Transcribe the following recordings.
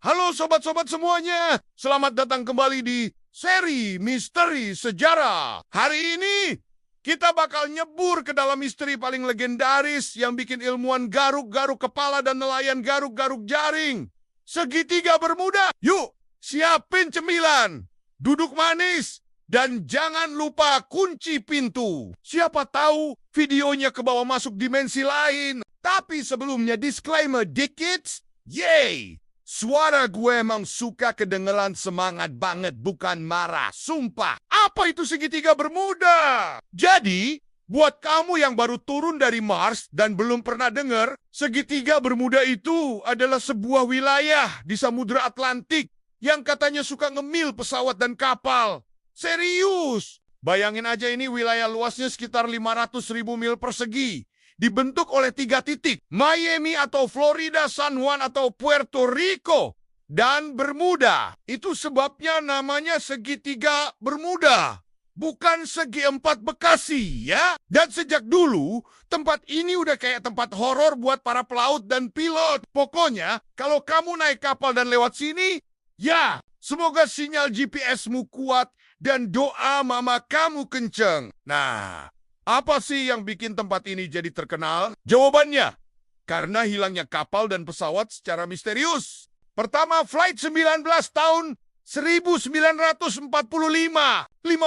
Halo sobat-sobat semuanya, selamat datang kembali di seri Misteri Sejarah. Hari ini kita bakal nyebur ke dalam misteri paling legendaris yang bikin ilmuwan garuk-garuk kepala dan nelayan garuk-garuk jaring. Segitiga Bermuda. Yuk, siapin cemilan, duduk manis, dan jangan lupa kunci pintu. Siapa tahu videonya ke bawah masuk dimensi lain. Tapi sebelumnya disclaimer dikit. Yeay! Suara gue emang suka kedengeran semangat banget, bukan marah. Sumpah. Apa itu segitiga Bermuda? Jadi, buat kamu yang baru turun dari Mars dan belum pernah dengar, segitiga Bermuda itu adalah sebuah wilayah di Samudra Atlantik yang katanya suka ngemil pesawat dan kapal. Serius! Bayangin aja, ini wilayah luasnya sekitar 500.000 mil persegi. Dibentuk oleh 3 titik, Miami atau Florida, San Juan atau Puerto Rico, dan Bermuda. Itu sebabnya namanya segitiga Bermuda, bukan segi empat Bekasi ya. Dan sejak dulu, tempat ini udah kayak tempat horor buat para pelaut dan pilot. Pokoknya, kalau kamu naik kapal dan lewat sini, ya, semoga sinyal GPS-mu kuat dan doa mama kamu kenceng. Nah, apa sih yang bikin tempat ini jadi terkenal? Jawabannya, karena hilangnya kapal dan pesawat secara misterius. Pertama, Flight 19 tahun 1945. 5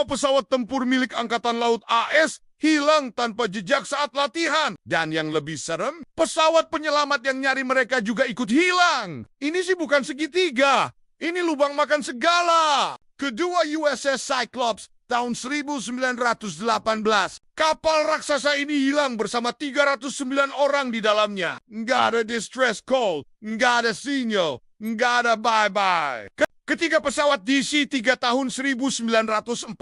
pesawat tempur milik Angkatan Laut AS hilang tanpa jejak saat latihan. Dan yang lebih serem, pesawat penyelamat yang nyari mereka juga ikut hilang. Ini sih bukan segitiga, ini lubang makan segala. Kedua, USS Cyclops tahun 1918. Kapal raksasa ini hilang bersama 309 orang di dalamnya. Nggak ada distress call, nggak ada sinyal, nggak ada bye-bye. Ketiga, pesawat DC-3 tahun 1948.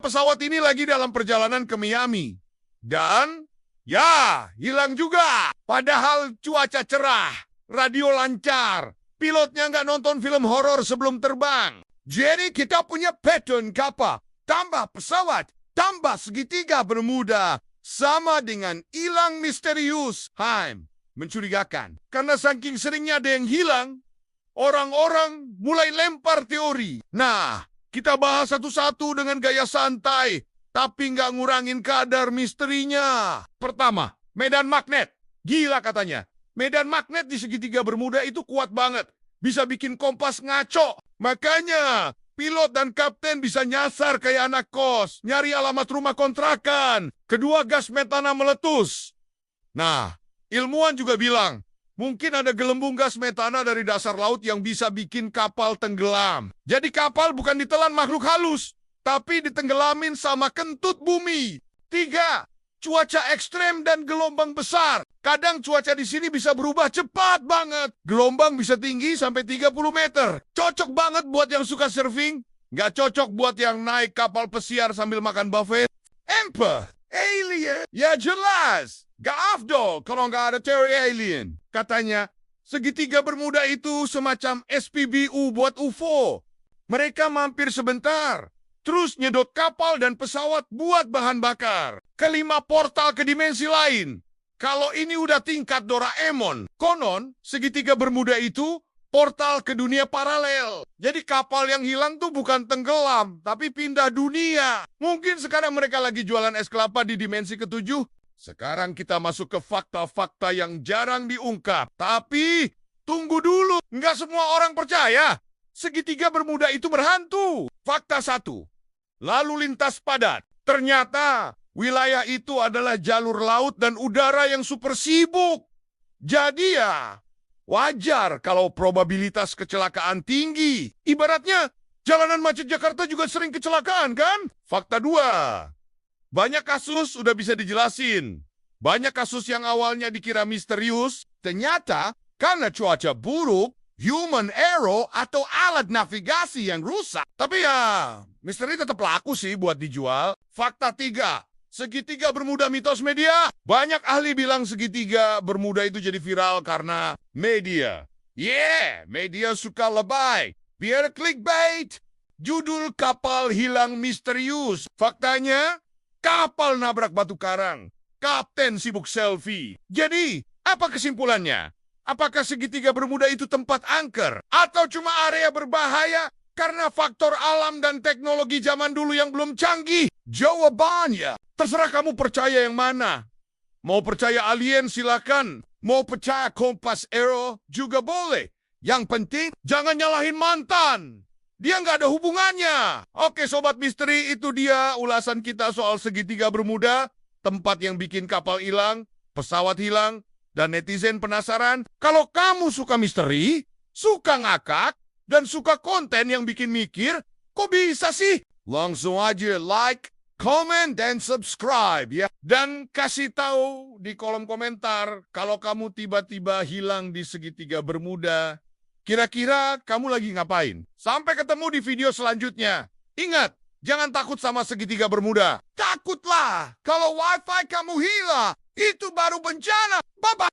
Pesawat ini lagi dalam perjalanan ke Miami. Dan, ya, hilang juga. Padahal cuaca cerah, radio lancar, pilotnya nggak nonton film horor sebelum terbang. Jadi kita punya pattern kapal, tambah pesawat, tambah segitiga Bermuda, sama dengan hilang misterius. Mencurigakan. Karena saking seringnya ada yang hilang, orang-orang mulai lempar teori. Nah, kita bahas satu-satu dengan gaya santai, tapi nggak ngurangin kadar misterinya. Pertama, medan magnet. Gila katanya. Medan magnet di segitiga Bermuda itu kuat banget. Bisa bikin kompas ngaco. Makanya, pilot dan kapten bisa nyasar kayak anak kos, nyari alamat rumah kontrakan. Kedua, gas metana meletus. Nah, ilmuwan juga bilang, mungkin ada gelembung gas metana dari dasar laut yang bisa bikin kapal tenggelam. Jadi kapal bukan ditelan makhluk halus, tapi ditenggelamin sama kentut bumi. 3, cuaca ekstrem dan gelombang besar. Kadang cuaca di sini bisa berubah cepat banget. Gelombang bisa tinggi sampai 30 meter. Cocok banget buat yang suka surfing. Nggak cocok buat yang naik kapal pesiar sambil makan buffet. Emper, alien. Ya jelas. Gak afdol kalau nggak ada teori alien. Katanya, segitiga Bermuda itu semacam SPBU buat UFO. Mereka mampir sebentar, terus nyedot kapal dan pesawat buat bahan bakar. Kelima, portal ke dimensi lain. Kalau ini udah tingkat Doraemon. Konon, segitiga Bermuda itu portal ke dunia paralel. Jadi kapal yang hilang tuh bukan tenggelam, tapi pindah dunia. Mungkin sekarang mereka lagi jualan es kelapa di dimensi ke-7. Sekarang kita masuk ke fakta-fakta yang jarang diungkap. Tapi, tunggu dulu. Nggak semua orang percaya segitiga Bermuda itu berhantu. Fakta 1. Lalu lintas padat. Ternyata wilayah itu adalah jalur laut dan udara yang super sibuk. Jadi ya, wajar kalau probabilitas kecelakaan tinggi. Ibaratnya, jalanan macet Jakarta juga sering kecelakaan kan? Fakta 2. Banyak kasus udah bisa dijelasin. Banyak kasus yang awalnya dikira misterius, ternyata karena cuaca buruk, human error, atau alat navigasi yang rusak. Tapi ya, misteri tetap laku sih buat dijual. Fakta 3. Segitiga Bermuda mitos media. Banyak ahli bilang segitiga Bermuda itu jadi viral karena media. Media suka lebay. Biar clickbait. Judul kapal hilang misterius. Faktanya, kapal nabrak batu karang. Kapten sibuk selfie. Jadi, apa kesimpulannya? Apakah segitiga bermuda itu tempat angker? Atau cuma area berbahaya karena faktor alam dan teknologi zaman dulu yang belum canggih? Jawabannya, terserah kamu percaya yang mana. Mau percaya alien silakan. Mau percaya kompas Aero juga boleh. Yang penting, jangan nyalahin mantan. Dia nggak ada hubungannya. Oke, Sobat Misteri, itu dia ulasan kita soal segitiga bermuda, tempat yang bikin kapal hilang, pesawat hilang, dan netizen penasaran. Kalau kamu suka misteri, suka ngakak, dan suka konten yang bikin mikir, kok bisa sih? Langsung aja like, comment, dan subscribe ya. Dan kasih tahu di kolom komentar kalau kamu tiba-tiba hilang di segitiga bermuda. Kira-kira kamu lagi ngapain? Sampai ketemu di video selanjutnya. Ingat, jangan takut sama segitiga bermuda. Takutlah kalau wifi kamu hilang. Itu baru bencana. Bye-bye.